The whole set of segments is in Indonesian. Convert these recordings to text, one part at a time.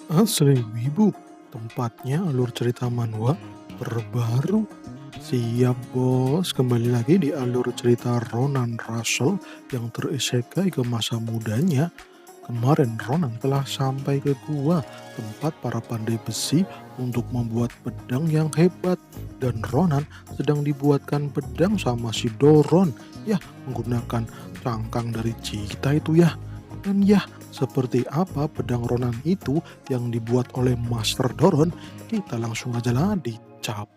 Asli Wibu, tempatnya alur cerita manhwa terbaru. Siap bos, kembali lagi di alur cerita Ronan Russell yang terisekai ke masa mudanya. Kemarin Ronan telah sampai ke gua, tempat para pandai besi untuk membuat pedang yang hebat. Dan Ronan sedang dibuatkan pedang sama si Doron, ya menggunakan cangkang dari Cita itu ya. Dan ya, seperti apa pedang Ronan itu yang dibuat oleh Master Doron, kita langsung aja lah dicapcus.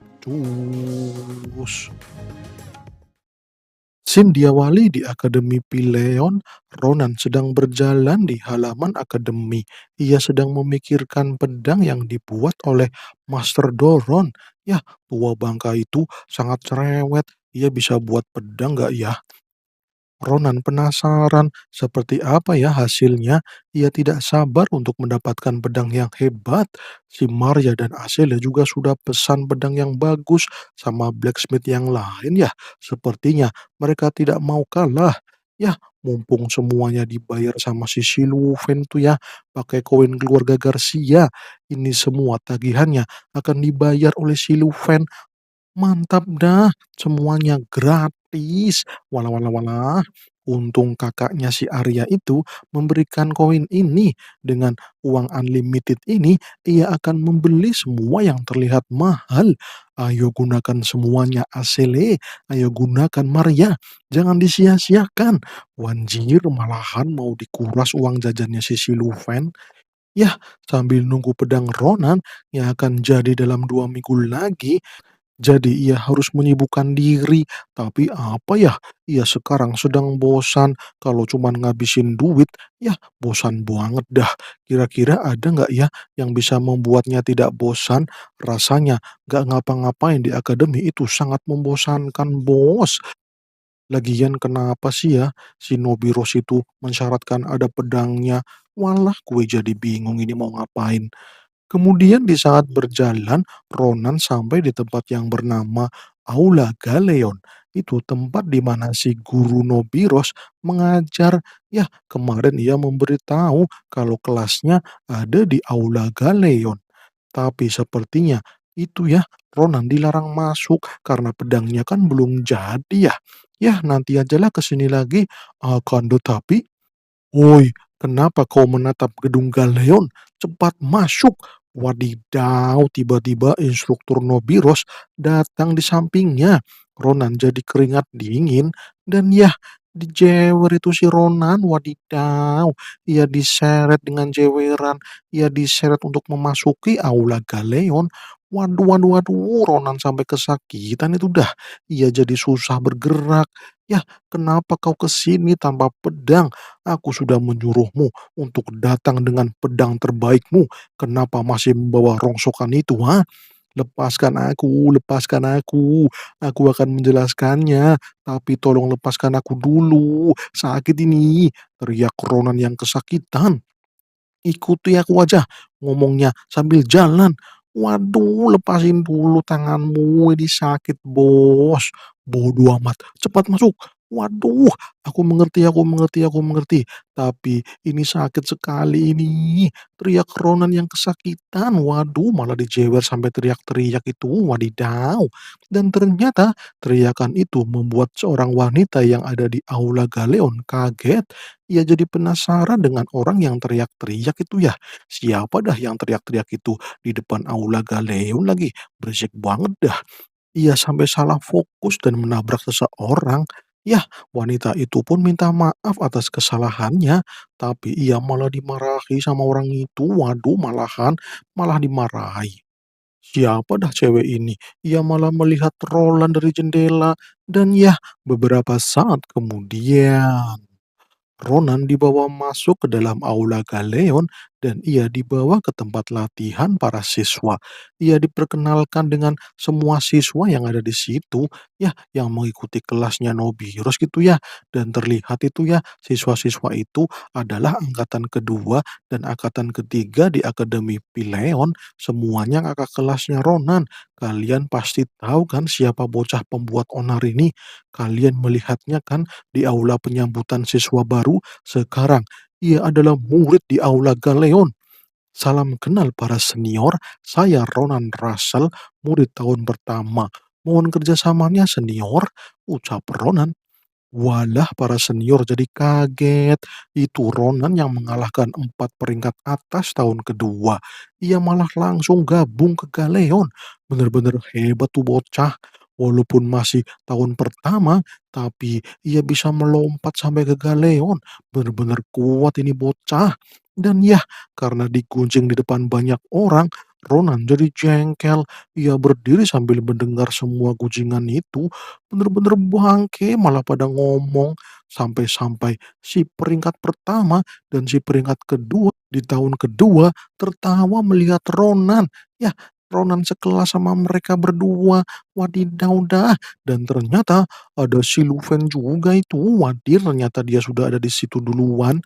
Scene diawali di Akademi Pileon. Ronan sedang berjalan di halaman akademi. Ia sedang memikirkan pedang yang dibuat oleh Master Doron. Ya, tua bangka itu sangat cerewet. Ia bisa buat pedang gak ya? Ronan penasaran seperti apa ya hasilnya. Ia tidak sabar untuk mendapatkan pedang yang hebat. Si Maria dan Asela juga sudah pesan pedang yang bagus sama blacksmith yang lain ya. Sepertinya mereka tidak mau kalah. Ya, mumpung semuanya dibayar sama si Siluven tuh ya, pakai koin keluarga Garcia. Ini semua tagihannya akan dibayar oleh Siluven. Mantap dah, semuanya gratis. Walah walah walah. Untung kakaknya si Arya itu memberikan koin ini. Dengan uang unlimited ini, ia akan membeli semua yang terlihat mahal. Ayo gunakan semuanya Asele. Ayo gunakan Maria. Jangan disia-siakan. Wanjir malahan mau dikuras uang jajannya si Siluven. Yah, sambil nunggu pedang Ronan yang akan jadi dalam 2 minggu lagi, jadi ia harus menyibukkan diri, tapi apa ya, ia sekarang sedang bosan kalau cuman ngabisin duit, ya bosan banget dah. Kira-kira ada nggak ya yang bisa membuatnya tidak bosan? Rasanya nggak ngapa-ngapain di akademi itu sangat membosankan bos. Lagian kenapa sih ya si Nobiros itu mensyaratkan ada pedangnya? Walah gue jadi bingung ini mau ngapain. Kemudian di saat berjalan, Ronan sampai di tempat yang bernama Aula Galeon. Itu tempat di mana si guru Nobiros mengajar. Ya, kemarin ia memberitahu kalau kelasnya ada di Aula Galeon. Tapi sepertinya itu ya, Ronan dilarang masuk karena pedangnya kan belum jadi ya. Ya, nanti ajalah kesini lagi. Akan tetapi, "Woi, kenapa kau menatap gedung Galeon? Cepat masuk!" Wadidaw, tiba-tiba instruktur Nobiros datang di sampingnya. Ronan jadi keringat dingin dan ya, dijewer itu si Ronan, wadidaw. Ia diseret dengan jeweran, ia diseret untuk memasuki aula Galeon. Waduh, waduh, waduh, Ronan sampai kesakitan itu dah. Ia jadi susah bergerak. Ya, kenapa kau kesini tanpa pedang? Aku sudah menyuruhmu untuk datang dengan pedang terbaikmu. Kenapa masih membawa rongsokan itu, ha? Lepaskan aku, lepaskan aku. Aku akan menjelaskannya, tapi tolong lepaskan aku dulu. Sakit ini, teriak Ronan yang kesakitan. Ikuti aku aja, ngomongnya sambil jalan. Waduh, lepasin dulu tanganmu, ini sakit bos. Bodoh amat, cepat masuk. Waduh, aku mengerti, aku mengerti, aku mengerti. Tapi ini sakit sekali ini. Teriak Ronan yang kesakitan. Waduh, malah dijewer sampai teriak-teriak itu. Wadidaw. Dan ternyata teriakan itu membuat seorang wanita yang ada di aula Galeon kaget. Ia jadi penasaran dengan orang yang teriak-teriak itu ya. Siapa dah yang teriak-teriak itu di depan aula Galeon lagi? Berisik banget dah. Ia sampai salah fokus dan menabrak seseorang. Yah, wanita itu pun minta maaf atas kesalahannya, tapi ia malah dimarahi sama orang itu. Waduh, malah dimarahi. Siapa dah cewek ini? Ia malah melihat Roland dari jendela dan ya, beberapa saat kemudian Ronan dibawa masuk ke dalam aula Galeon dan ia dibawa ke tempat latihan para siswa. Ia diperkenalkan dengan semua siswa yang ada di situ, ya, yang mengikuti kelasnya Nobiros gitu ya. Dan terlihat itu ya, siswa-siswa itu adalah angkatan kedua dan angkatan ketiga di Akademi Pileon. Semuanya kakak kelasnya Ronan. Kalian pasti tahu kan siapa bocah pembuat onar ini? Kalian melihatnya kan di aula penyambutan siswa baru, sekarang ia adalah murid di aula Galeon. Salam kenal para senior, saya Ronan Russell, murid tahun pertama. Mohon kerjasamanya senior, ucap Ronan. Walah, para senior jadi kaget. Itu Ronan yang mengalahkan 4 peringkat atas tahun kedua. Ia malah langsung gabung ke Galeon. Bener-bener hebat tuh bocah. Walaupun masih tahun pertama, tapi ia bisa melompat sampai ke Galeon. Bener-bener kuat ini bocah. Dan ya, karena digunjing di depan banyak orang, Ronan jadi jengkel. Ia berdiri sambil mendengar semua gunjingan itu. Bener-bener bangke malah pada ngomong, sampai-sampai si peringkat pertama dan si peringkat kedua di tahun kedua tertawa melihat Ronan. Ya, Ronan sekelas sama mereka berdua, wadidaw dah. Dan ternyata ada si Luven juga itu, wadir ternyata dia sudah ada di situ duluan.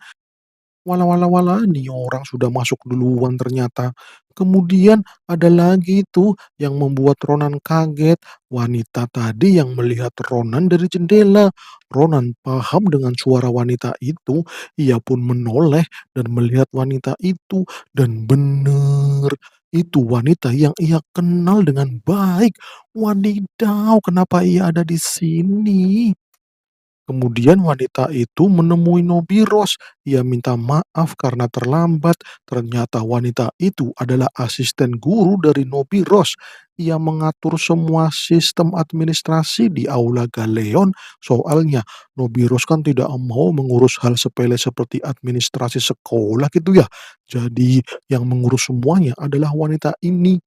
Walah walah walah, nih orang sudah masuk duluan ternyata. Kemudian ada lagi itu yang membuat Ronan kaget, wanita tadi yang melihat Ronan dari jendela. Ronan paham dengan suara wanita itu, ia pun menoleh dan melihat wanita itu, dan benar, itu wanita yang ia kenal dengan baik. Wadidaw, kenapa ia ada di sini? Kemudian wanita itu menemui Nobiros. Ia minta maaf karena terlambat. Ternyata wanita itu adalah asisten guru dari Nobiros. Ia mengatur semua sistem administrasi di Aula Galeon. Soalnya Nobiros kan tidak mau mengurus hal sepele seperti administrasi sekolah gitu ya. Jadi yang mengurus semuanya adalah wanita ini.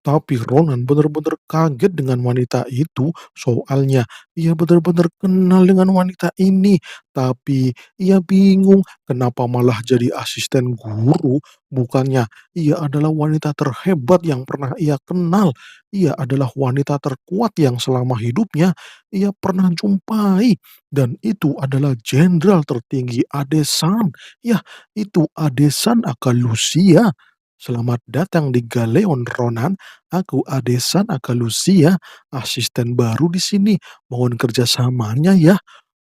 Tapi Ronan benar-benar kaget dengan wanita itu, soalnya ia benar-benar kenal dengan wanita ini. Tapi ia bingung kenapa malah jadi asisten guru, bukannya ia adalah wanita terhebat yang pernah ia kenal. Ia adalah wanita terkuat yang selama hidupnya ia pernah jumpai. Dan itu adalah jenderal tertinggi Adesan. Ya, itu Adesan Akalusia. Selamat datang di Galeon Ronan. Aku Adesan Akalusia, asisten baru di sini. Mohon kerjasamanya ya.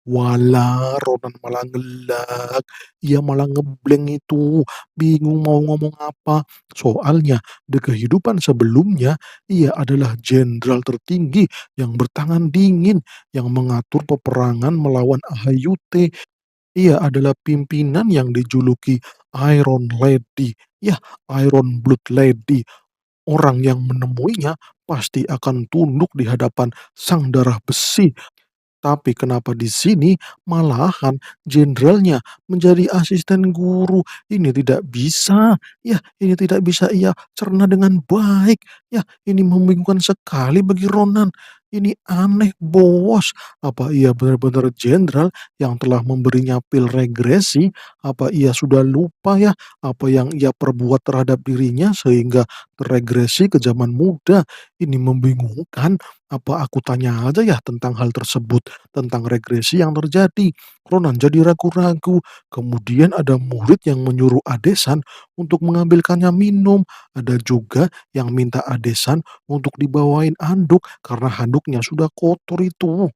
Walah, Ronan malah ngelak. Ia malah ngeblank itu. Bingung mau ngomong apa. Soalnya di kehidupan sebelumnya, ia adalah jenderal tertinggi yang bertangan dingin. Yang mengatur peperangan melawan Ahayute. Ia adalah pimpinan yang dijuluki Iron Lady. Ya, Iron Blood Lady. Orang yang menemuinya pasti akan tunduk di hadapan sang darah besi. Tapi kenapa di sini malahan jenderalnya menjadi asisten guru? Ini tidak bisa. Ya, ini tidak bisa ia cerna dengan baik. Ya, ini membingungkan sekali bagi Ronan. Ini aneh, bos. Apa ia benar-benar jenderal yang telah memberinya pil regresi? Apa ia sudah lupa ya apa yang ia perbuat terhadap dirinya sehingga terregresi ke zaman muda? Ini membingungkan. Apa aku tanya aja ya tentang hal tersebut, tentang regresi yang terjadi. Ronan jadi ragu-ragu. Kemudian ada murid yang menyuruh Adesan untuk mengambilkannya minum. Ada juga yang minta Adesan untuk dibawain handuk karena handuknya sudah kotor itu.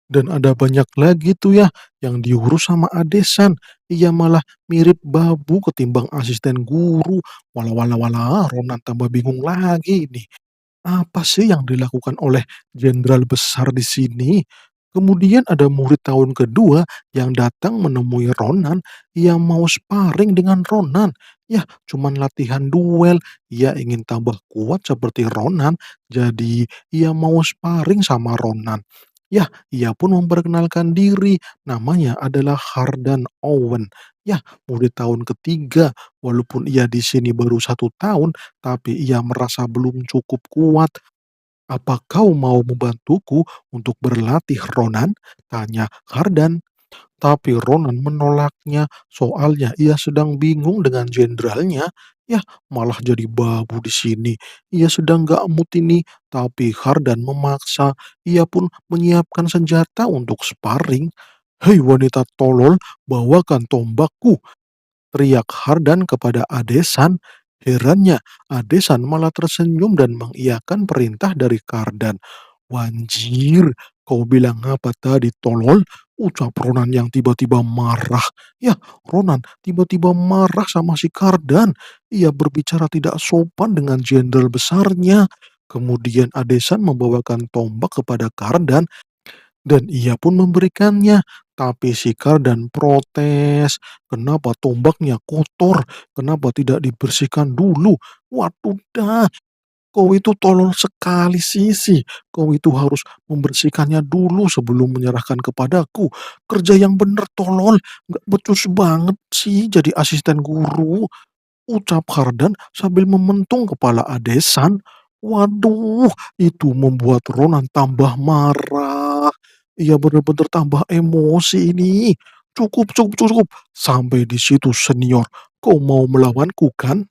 Dan ada banyak lagi tuh ya yang diurus sama Adesan. Ia malah mirip babu ketimbang asisten guru. Walah walah walah, Ronan tambah bingung lagi nih. Apa sih yang dilakukan oleh jenderal besar di sini? Kemudian ada murid tahun kedua yang datang menemui Ronan yang mau sparring dengan Ronan. Ya, cuman latihan duel. Ia ingin tambah kuat seperti Ronan, jadi ia mau sparring sama Ronan. Ya, ia pun memperkenalkan diri. Namanya adalah Hardan Owen. Ya, murid tahun ketiga. Walaupun ia di sini baru 1 tahun, tapi ia merasa belum cukup kuat. "Apa kau mau membantuku untuk berlatih, Ronan?" tanya Hardan. Tapi Ronan menolaknya, soalnya ia sedang bingung dengan jenderalnya. Ya, malah jadi babu di sini. Ia sedang gak mood ini, tapi Hardan memaksa. Ia pun menyiapkan senjata untuk sparring. "Hei wanita tolol, bawakan tombakku!" teriak Hardan kepada Adesan. Herannya, Adesan malah tersenyum dan mengiyakan perintah dari Kardan. "Wanjir, kau bilang apa tadi, tolol?" Ucap Ronan yang tiba-tiba marah. Ya, Ronan tiba-tiba marah sama si Kardan. Ia berbicara tidak sopan dengan jenderal besarnya. Kemudian Adesan membawakan tombak kepada Kardan dan ia pun memberikannya. Tapi si Kardan protes. Kenapa tombaknya kotor? Kenapa tidak dibersihkan dulu? Waduh dah, kau itu tolol sekali Sisi. Kau itu harus membersihkannya dulu sebelum menyerahkan kepadaku. Kerja yang bener tolol. Nggak becus banget sih jadi asisten guru. Ucap Hardan sambil mementung kepala Adesan. Waduh, itu membuat Ronan tambah marah. Ia benar-benar tambah emosi ini. Cukup, cukup, cukup. Sampai di situ senior. Kau mau melawanku kan?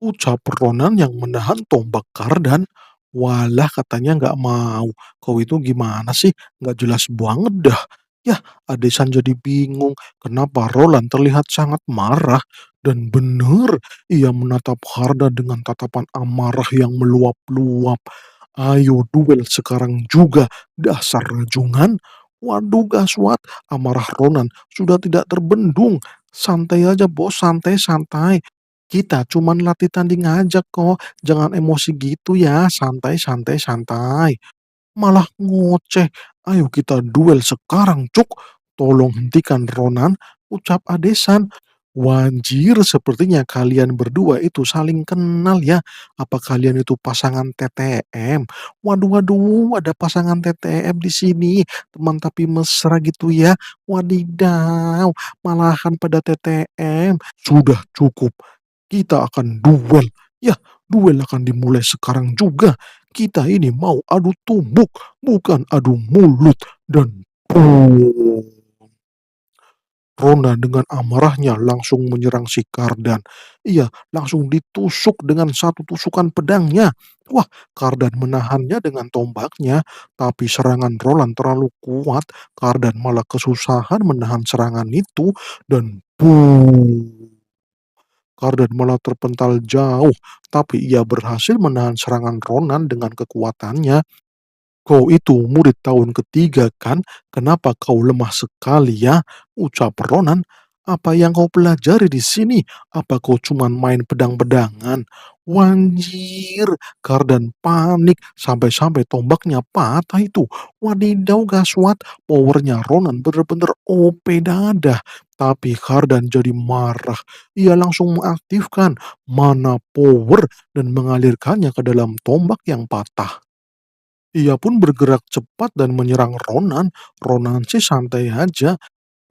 Ucap Ronan yang menahan tombak Kardan. Walah katanya nggak mau. Kau itu gimana sih? Nggak jelas banget dah. Yah, Adesan jadi bingung kenapa Roland terlihat sangat marah. Dan benar, ia menatap Harda dengan tatapan amarah yang meluap-luap. Ayo duel sekarang juga, dasar rajungan. Waduh gaswat, amarah Ronan sudah tidak terbendung. Santai aja bos, santai-santai. Kita cuman latih tanding aja kok, jangan emosi gitu ya, santai santai santai. Malah ngoceh, ayo kita duel sekarang cuk. Tolong hentikan Ronan, ucap Adesan. Wanjir, sepertinya kalian berdua itu saling kenal ya. Apa kalian itu pasangan TTM? Waduh, waduh, ada pasangan TTM di sini. Teman tapi mesra gitu ya. Wadidaw, malahan pada TTM. Sudah cukup, kita akan duel. Ya, duel akan dimulai sekarang juga. Kita ini mau adu tumbuk, bukan adu mulut. Dan boom. Rona dengan amarahnya langsung menyerang si Kardan. Ia langsung ditusuk dengan satu tusukan pedangnya. Wah, Kardan menahannya dengan tombaknya, tapi serangan Roland terlalu kuat. Kardan malah kesusahan menahan serangan itu, dan boom. Kardan malah terpental jauh, tapi ia berhasil menahan serangan Ronan dengan kekuatannya. Kau itu murid tahun ketiga kan? Kenapa kau lemah sekali ya? Ucap Ronan. Apa yang kau pelajari di sini? Apa kau cuma main pedang-pedangan? Wanjir, Kardan panik sampai-sampai tombaknya patah itu. Wadidaw gaswat, powernya Ronan bener-bener OP dadah. Tapi Kardan jadi marah. Ia langsung mengaktifkan mana power dan mengalirkannya ke dalam tombak yang patah. Ia pun bergerak cepat dan menyerang Ronan. Ronan sih santai aja.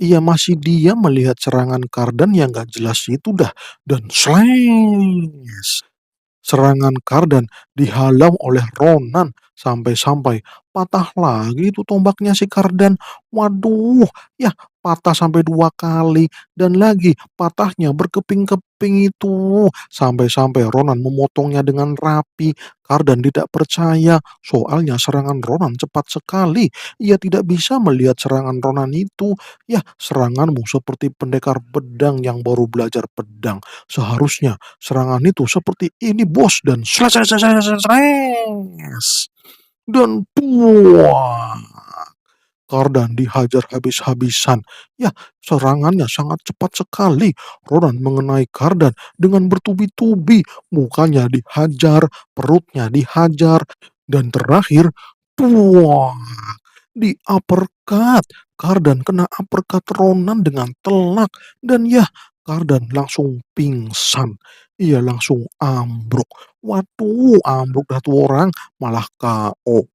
Ia masih diam melihat serangan Kardan yang gak jelas itu dah. Dan slangs. Serangan Kardan dihalau oleh Ronan sampai-sampai patah lagi itu tombaknya si Kardan. Waduh, ya patah sampai dua kali dan lagi patahnya berkeping-keping itu. Sampai-sampai Ronan memotongnya dengan rapi. Kardan tidak percaya, soalnya serangan Ronan cepat sekali. Ia tidak bisa melihat serangan Ronan itu. Ya, seranganmu seperti pendekar pedang yang baru belajar pedang. Seharusnya serangan itu seperti ini bos, dan dan buah. Kardan dihajar habis-habisan. Ya, serangannya sangat cepat sekali. Ronan mengenai Kardan dengan bertubi-tubi. Mukanya dihajar, perutnya dihajar, dan terakhir, buah, di uppercut. Kardan kena uppercut Ronan dengan telak. Dan ya, Kardan langsung pingsan. Ia langsung ambruk. Waduh, ambruk dah tuh orang, malah KO.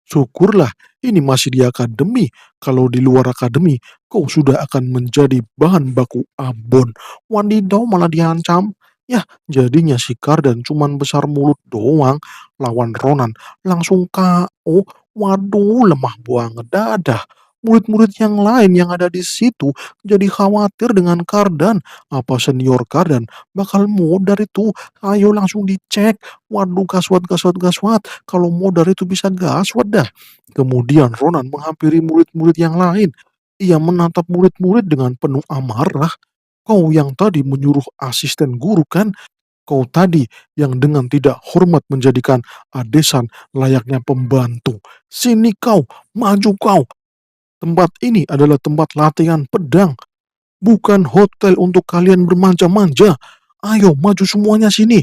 Syukurlah ini masih di akademi. Kalau di luar akademi, kau sudah akan menjadi bahan baku abon. Wadidaw malah diancam. Ya, jadinya si Kardan cuman besar mulut doang. Lawan Ronan langsung KO. Waduh, lemah banget dadah. Murid-murid yang lain yang ada di situ jadi khawatir dengan Kardan. Apa senior Kardan bakal modar itu? Ayo langsung dicek. Waduh, gaswat, gaswat, gaswat. Kalau modar itu bisa gaswat dah. Kemudian Ronan menghampiri murid-murid yang lain. Ia menatap murid-murid dengan penuh amarah. Kau yang tadi menyuruh asisten guru kan? Kau tadi yang dengan tidak hormat menjadikan Adesan layaknya pembantu. Sini kau, maju kau. Tempat ini adalah tempat latihan pedang, bukan hotel untuk kalian bermanja-manja. Ayo maju semuanya sini.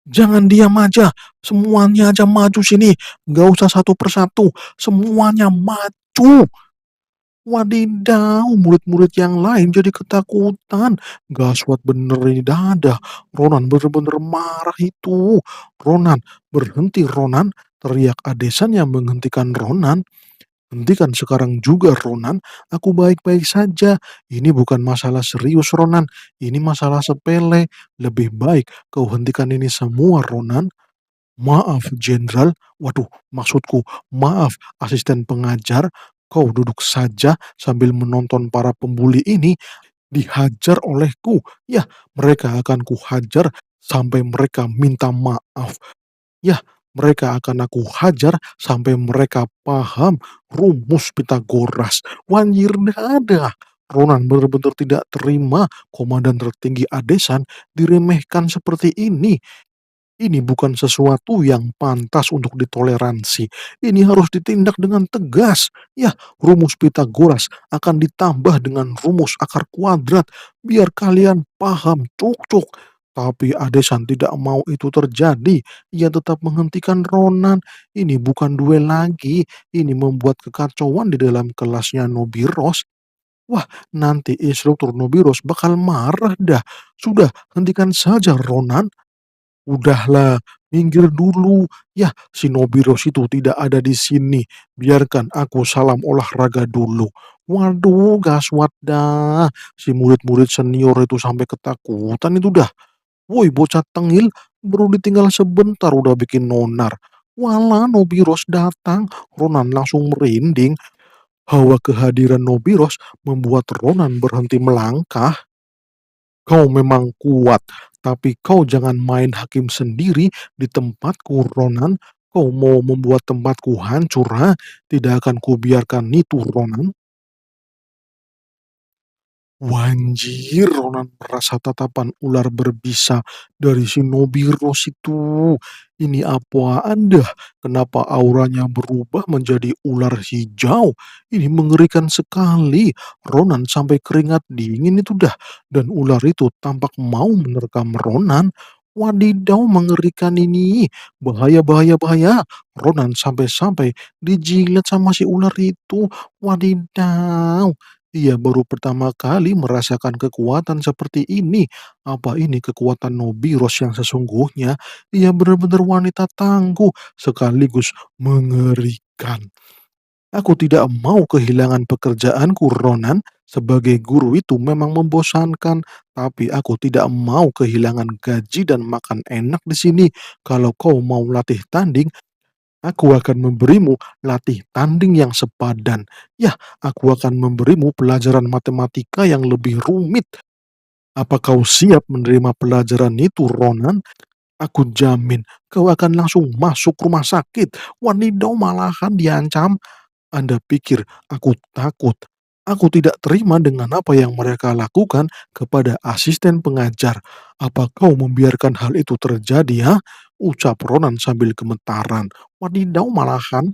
Jangan diam aja, semuanya aja maju sini. Nggak usah satu persatu, semuanya maju. Wadidaw, murid-murid yang lain jadi ketakutan. Gaswat bener ini dadah. Ronan bener-bener marah itu. Ronan, berhenti Ronan. Teriak Adesan yang menghentikan Ronan. Hentikan sekarang juga Ronan. Aku baik-baik saja. Ini bukan masalah serius Ronan. Ini masalah sepele. Lebih baik kau hentikan ini semua Ronan. Maaf, Jenderal. Waduh, maksudku, maaf, asisten pengajar. Kau duduk saja sambil menonton para pembuli ini dihajar olehku. Ya, mereka akan kuhajar sampai mereka minta maaf. Ya, mereka akan aku hajar sampai mereka paham rumus Pitagoras. Wanjir ada. Ronan benar-benar tidak terima komandan tertinggi Adesan diremehkan seperti ini. Ini bukan sesuatu yang pantas untuk ditoleransi. Ini harus ditindak dengan tegas. Ya, rumus Pitagoras akan ditambah dengan rumus akar kuadrat biar kalian paham cuk-cuk. Tapi Adesan tidak mau itu terjadi. Ia tetap menghentikan Ronan. Ini bukan duel lagi. Ini membuat kekacauan di dalam kelasnya Nobiros. Wah, nanti instruktur Nobiros bakal marah dah. Sudah, hentikan saja Ronan. Udahlah, minggir dulu. Yah, si Nobiros itu tidak ada di sini. Biarkan aku salam olahraga dulu. Waduh, gaswat dah. Si murid-murid senior itu sampai ketakutan itu dah. Woi, bocah tengil, baru ditinggal sebentar udah bikin nonar. Walah, Nobiros datang. Ronan langsung merinding. Hawa kehadiran Nobiros membuat Ronan berhenti melangkah. Kau memang kuat, tapi kau jangan main hakim sendiri di tempatku, Ronan. Kau mau membuat tempatku hancur, ha? Tidak akan kubiarkan itu, Ronan. Wanjir, Ronan merasa tatapan ular berbisa dari si Nobiros itu. Ini apaan dah? Kenapa auranya berubah menjadi ular hijau? Ini mengerikan sekali. Ronan sampai keringat dingin itu dah. Dan ular itu tampak mau menerkam Ronan. Wadidaw, mengerikan ini. Bahaya, bahaya, bahaya. Ronan sampai-sampai dijilat sama si ular itu. Wadidaw. Ia baru pertama kali merasakan kekuatan seperti ini. Apa ini kekuatan Nobiros yang sesungguhnya? Ia benar-benar wanita tangguh sekaligus mengerikan. Aku tidak mau kehilangan pekerjaanku, Ronan. Sebagai guru itu memang membosankan, tapi aku tidak mau kehilangan gaji dan makan enak di sini. Kalau kau mau latih tanding, aku akan memberimu latih tanding yang sepadan. Ya, aku akan memberimu pelajaran matematika yang lebih rumit. Apa kau siap menerima pelajaran itu, Ronan? Aku jamin kau akan langsung masuk rumah sakit. Wadidaw, malahan diancam. Anda pikir aku takut? Aku tidak terima dengan apa yang mereka lakukan kepada asisten pengajar. Apa kau membiarkan hal itu terjadi, ha? Ucap Ronan sambil gemetaran. Wadidaw, malahan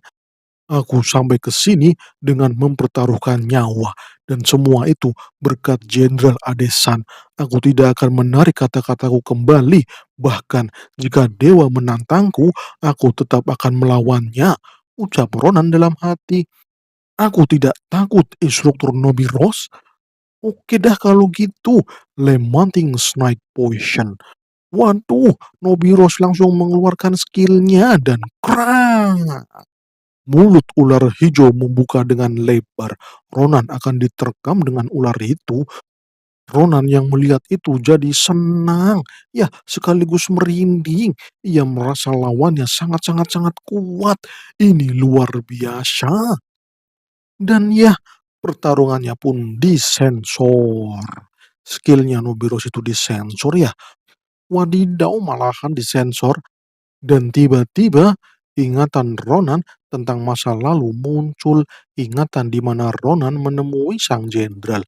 aku sampai ke sini dengan mempertaruhkan nyawa, dan semua itu berkat Jenderal Adesan. Aku tidak akan menarik kata-kataku kembali, bahkan jika dewa menantangku, aku tetap akan melawannya, ucap Ronan dalam hati. Aku tidak takut, instruktur Nobiros. Oke dah kalau gitu, Lamenting Snake Poison. Waduh, Nobiros langsung mengeluarkan skillnya dan krang. Mulut ular hijau membuka dengan lebar. Ronan akan diterkam dengan ular itu. Ronan yang melihat itu jadi senang, ya sekaligus merinding. Ia merasa lawannya sangat-sangat-sangat kuat. Ini luar biasa. Dan ya, pertarungannya pun disensor. Skillnya Nobiros itu disensor ya. Wadidaw, malahan disensor. Dan tiba-tiba ingatan Ronan tentang masa lalu muncul, ingatan di mana Ronan menemui sang jenderal.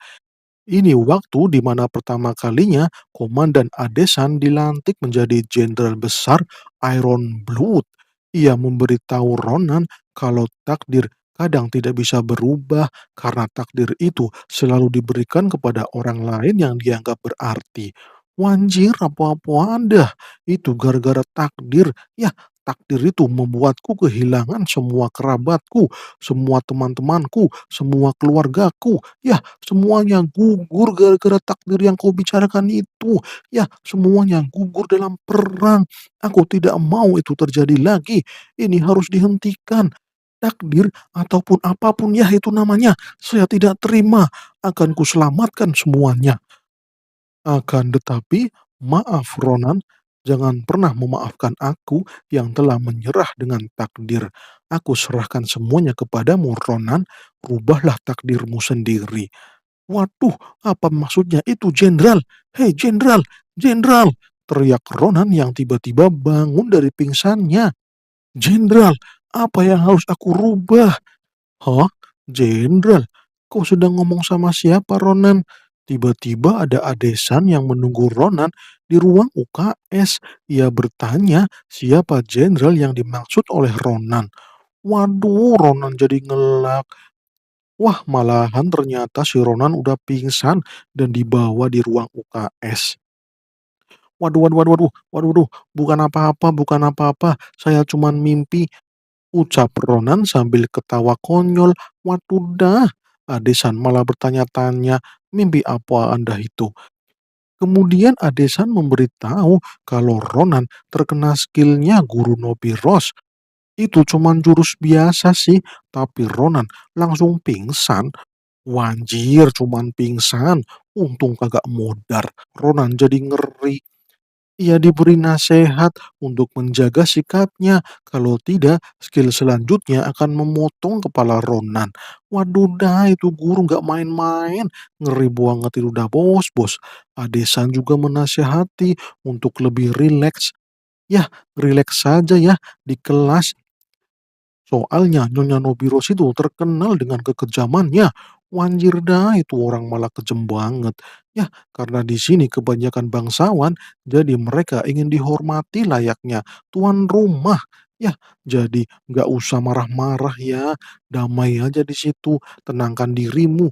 Ini waktu di mana pertama kalinya Komandan Adesan dilantik menjadi jenderal besar Iron Blood. Ia memberitahu Ronan kalau takdir kadang tidak bisa berubah karena takdir itu selalu diberikan kepada orang lain yang dianggap berarti. Wanjir, apa-apa Anda. Itu gara-gara takdir. Ya, takdir itu membuatku kehilangan semua kerabatku, semua teman-temanku, semua keluargaku. Ya, semuanya gugur gara-gara takdir yang kau bicarakan itu. Ya, semuanya gugur dalam perang. Aku tidak mau itu terjadi lagi. Ini harus dihentikan. Takdir ataupun apapun ya itu namanya, saya tidak terima. Akan kuselamatkan semuanya. Akan tetapi, maaf Ronan, jangan pernah memaafkan aku yang telah menyerah dengan takdir. Aku serahkan semuanya kepadamu Ronan, rubahlah takdirmu sendiri. Waduh, apa maksudnya itu jenderal? Hei jenderal, jenderal! Teriak Ronan yang tiba-tiba bangun dari pingsannya. Jenderal, apa yang harus aku rubah? Hah? Jenderal? Kau sedang ngomong sama siapa, Ronan? Tiba-tiba ada adesan yang menunggu Ronan di ruang UKS. Ia bertanya siapa jenderal yang dimaksud oleh Ronan. Waduh, Ronan jadi ngelak. Wah, malahan ternyata si Ronan udah pingsan dan dibawa di ruang UKS. Waduh, waduh, waduh, waduh, waduh, waduh, bukan apa-apa, bukan apa-apa. Saya cuman mimpi, ucap Ronan sambil ketawa konyol. Waduh dah, Adesan malah bertanya-tanya, mimpi apa Anda itu? Kemudian Adesan memberitahu kalau Ronan terkena skillnya Guru Nobiros. Itu cuman jurus biasa sih, tapi Ronan langsung pingsan. Wanjir, cuman pingsan. Untung kagak modar. Ronan jadi ngeri. Ia diberi nasihat untuk menjaga sikapnya, kalau tidak skill selanjutnya akan memotong kepala Ronan. Waduh dah itu guru nggak main-main, ngeri banget itu dah bos. Adesan juga menasehati untuk lebih rileks. Ya, rileks saja ya di kelas. Soalnya Nyonya Nobiros itu terkenal dengan kekejamannya. Wanjir dah itu orang malah kejem banget. Ya, karena di sini kebanyakan bangsawan, jadi mereka ingin dihormati layaknya tuan rumah. Ya, jadi nggak usah marah-marah ya. Damai aja di situ, tenangkan dirimu.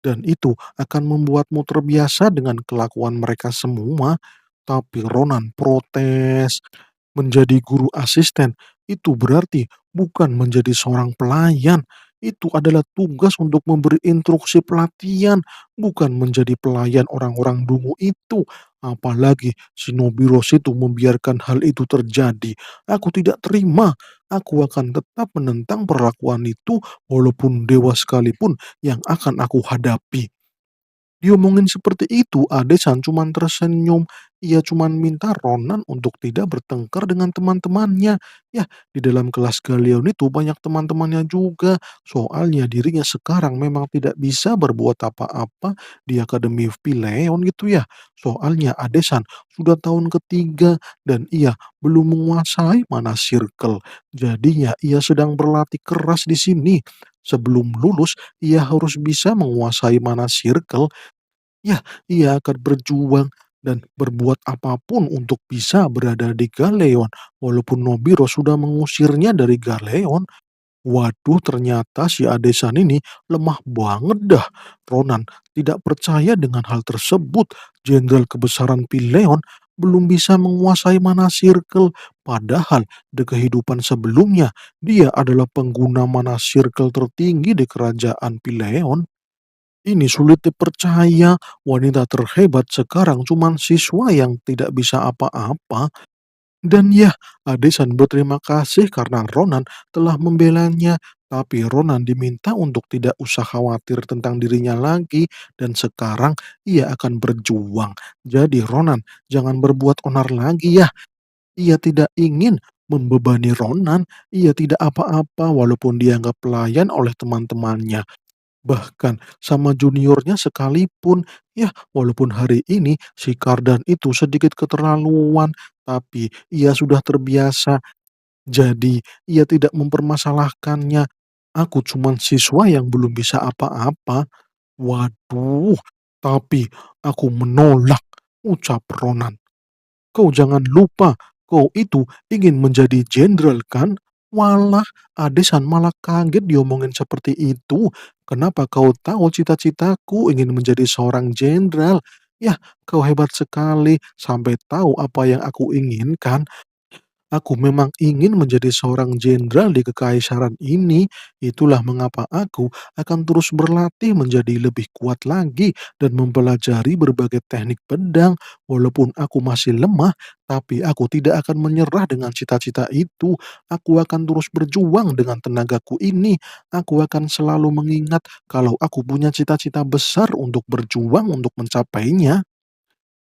Dan itu akan membuatmu terbiasa dengan kelakuan mereka semua. Tapi Ronan protes. Menjadi guru asisten itu berarti bukan menjadi seorang pelayan. Itu adalah tugas untuk memberi instruksi pelatihan, bukan menjadi pelayan orang-orang dungu itu. Apalagi si Nobiros itu membiarkan hal itu terjadi. Aku tidak terima. Aku akan tetap menentang perlakuan itu walaupun dewa sekalipun yang akan aku hadapi. Diomongin seperti itu, Adesan cuman tersenyum. Ia cuman minta Ronan untuk tidak bertengkar dengan teman-temannya. Ya, di dalam kelas Galeon itu banyak teman-temannya juga. Soalnya dirinya sekarang memang tidak bisa berbuat apa-apa di Akademi Pileon gitu ya. Soalnya Adesan sudah tahun ketiga dan ia belum menguasai mana circle. Jadinya ia sedang berlatih keras di sini. Sebelum lulus, ia harus bisa menguasai mana circle. Ya, ia akan berjuang dan berbuat apapun untuk bisa berada di Galeon, walaupun Nobiro sudah mengusirnya dari Galeon. Waduh, ternyata si Adesan ini lemah banget dah. Ronan tidak percaya dengan hal tersebut. Jenderal kebesaran Pileon belum bisa menguasai mana circle. Padahal di kehidupan sebelumnya, dia adalah pengguna mana circle tertinggi di kerajaan Pileon. Ini sulit dipercaya, wanita terhebat sekarang cuman siswa yang tidak bisa apa-apa. Dan ya, Adesan berterima kasih karena Ronan telah membelanya. Tapi Ronan diminta untuk tidak usah khawatir tentang dirinya lagi. Dan sekarang ia akan berjuang. Jadi Ronan, jangan berbuat onar lagi ya. Ia tidak ingin membebani Ronan. Ia tidak apa-apa walaupun dianggap pelayan oleh teman-temannya. Bahkan sama juniornya sekalipun, ya walaupun hari ini si Kardan itu sedikit keterlaluan, tapi ia sudah terbiasa, jadi ia tidak mempermasalahkannya. Aku cuman siswa yang belum bisa apa-apa. Waduh, tapi aku menolak, ucap Ronan. Kau jangan lupa, kau itu ingin menjadi jenderal kan? Walah, Adesan malah kaget diomongin seperti itu. Kenapa kau tahu cita-citaku ingin menjadi seorang jenderal? Yah, kau hebat sekali sampai tahu apa yang aku inginkan. Aku memang ingin menjadi seorang jenderal di kekaisaran ini. Itulah mengapa aku akan terus berlatih menjadi lebih kuat lagi dan mempelajari berbagai teknik pedang. Walaupun aku masih lemah, tapi aku tidak akan menyerah dengan cita-cita itu. Aku akan terus berjuang dengan tenagaku ini. Aku akan selalu mengingat kalau aku punya cita-cita besar untuk berjuang untuk mencapainya.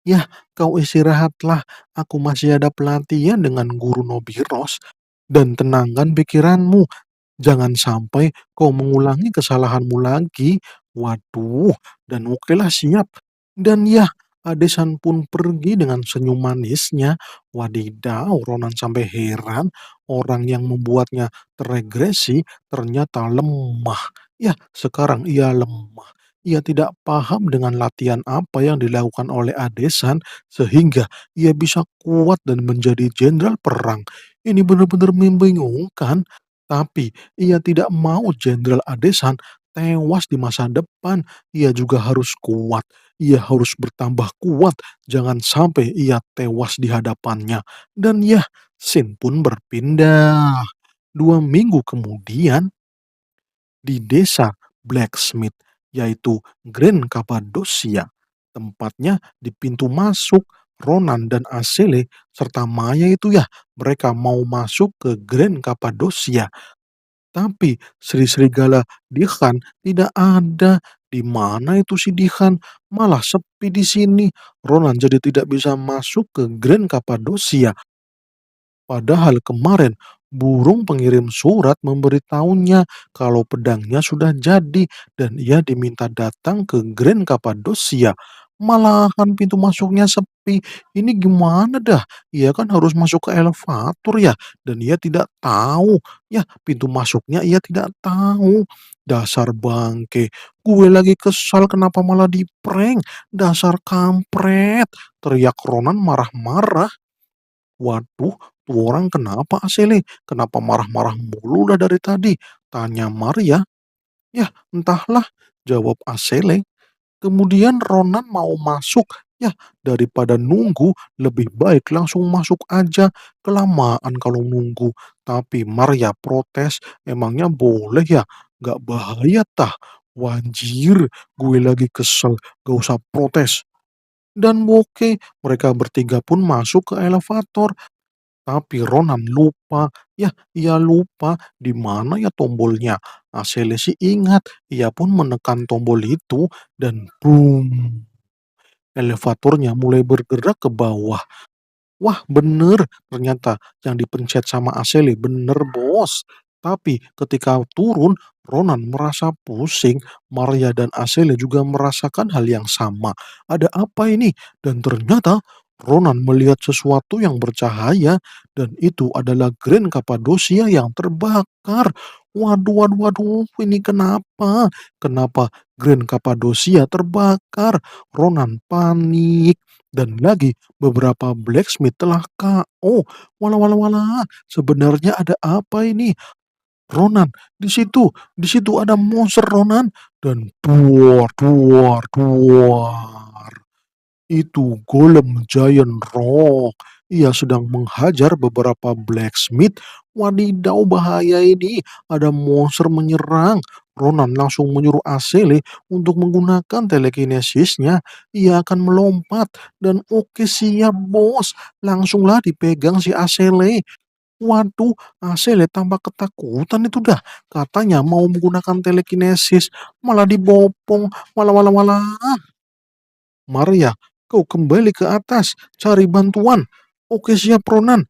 Yah, kau istirahatlah. Aku masih ada pelatihan dengan guru Nobiros. Dan tenangkan pikiranmu. Jangan sampai kau mengulangi kesalahanmu lagi. Waduh, dan okelah siap. Dan ya, Adesan pun pergi dengan senyum manisnya. Wadidaw, Ronan sampai heran. Orang yang membuatnya teregresi ternyata lemah. Ya, sekarang ia lemah. Ia tidak paham dengan latihan apa yang dilakukan oleh Adesan sehingga ia bisa kuat dan menjadi jenderal perang. Ini benar-benar membingungkan. Tapi ia tidak mau Jenderal Adesan tewas di masa depan. Ia juga harus kuat. Ia harus bertambah kuat. Jangan sampai ia tewas di hadapannya. Dan ya, Sin pun berpindah. 2 minggu kemudian, di desa Blacksmith, yaitu Grand Cappadocia. Tempatnya di pintu masuk, Ronan dan Asele serta Maya itu ya, mereka mau masuk ke Grand Cappadocia. Tapi Sri Serigala Dihan tidak ada. Di mana itu si Dihan? Malah sepi di sini. Ronan jadi tidak bisa masuk ke Grand Cappadocia. Padahal kemarin burung pengirim surat memberitahunya kalau pedangnya sudah jadi dan ia diminta datang ke Grand Cappadocia. Malahan pintu masuknya sepi. Ini gimana dah? Ia kan harus masuk ke elevator ya, dan ia tidak tahu. Ya, pintu masuknya ia tidak tahu. Dasar bangke. Gue lagi kesal kenapa malah di-prank. Dasar kampret. Teriak Ronan marah-marah. Waduh, tuh orang kenapa Asele? Kenapa marah-marah mulu dah dari tadi? Tanya Maria. Ya, entahlah, jawab Asele. Kemudian Ronan mau masuk. Ya, daripada nunggu, lebih baik langsung masuk aja. Kelamaan kalau nunggu. Tapi Maria protes, emangnya boleh ya? Gak bahaya tah? Wajir, gue lagi kesel. Gak usah protes. Dan oke, mereka bertiga pun masuk ke elevator. Tapi Ronan lupa, ya ia lupa di mana ya tombolnya. Asele sih ingat, ia pun menekan tombol itu dan boom, elevatornya mulai bergerak ke bawah. Wah, bener ternyata yang dipencet sama Asele, bener bos. Tapi ketika turun, Ronan merasa pusing. Maria dan Asele juga merasakan hal yang sama. Ada apa ini? Dan ternyata Ronan melihat sesuatu yang bercahaya dan itu adalah Grand Cappadocia yang terbakar. Waduh, waduh, waduh, ini kenapa? Kenapa Grand Cappadocia terbakar? Ronan panik. Dan lagi beberapa blacksmith telah KO. Walah walah walah, sebenarnya ada apa ini? Ronan, di situ ada monster Ronan. Dan duar, duar, duar. Itu golem giant rock. Ia sedang menghajar beberapa blacksmith. Wadidaw, bahaya ini. Ada monster menyerang. Ronan langsung menyuruh Asele untuk menggunakan telekinesisnya. Ia akan melompat. Dan oke siap bos. Langsunglah dipegang si Asele. Waduh, Asele tampak ketakutan itu dah. Katanya mau menggunakan telekinesis. Malah dibopong. Walah walah walah. Maria, kau kembali ke atas, cari bantuan. Oke siap Ronan.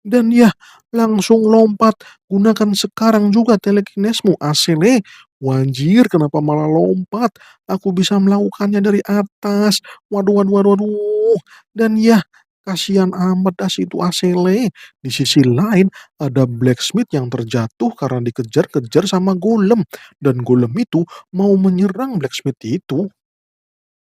Dan ya, langsung lompat. Gunakan sekarang juga telekinesmu, Asele. Wanjir, kenapa malah lompat? Aku bisa melakukannya dari atas. Waduh, waduh, waduh, waduh. Dan ya, kasihan amat dah situ Asele. Di sisi lain, ada blacksmith yang terjatuh karena dikejar-kejar sama golem. Dan golem itu mau menyerang blacksmith itu.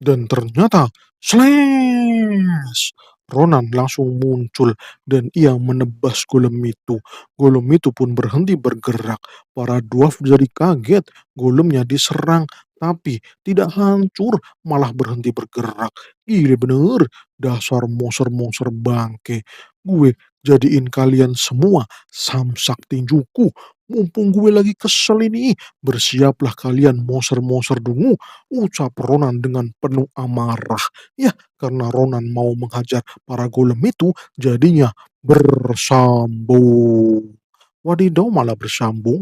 Dan ternyata, slash! Ronan langsung muncul dan ia menebas golem itu. Golem itu pun berhenti bergerak. Para dwarf jadi kaget. Golemnya diserang, tapi tidak hancur, malah berhenti bergerak. Gile bener, dasar monster-monster bangke. Gue jadiin kalian semua samsak tinjuku. Mumpung gue lagi kesel ini, bersiaplah kalian monster-monster dungu, ucap Ronan dengan penuh amarah. Ya, karena Ronan mau menghajar para golem itu, jadinya bersambung. Wadidaw, malah bersambung.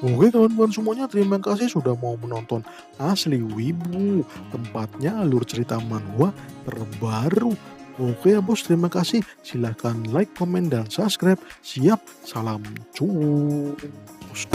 Oke kawan-kawan semuanya, terima kasih sudah mau menonton Asli Wibu, tempatnya alur cerita manhwa terbaru. Oke ya bos, terima kasih. Silahkan like, komen, dan subscribe. Siap, salam cus.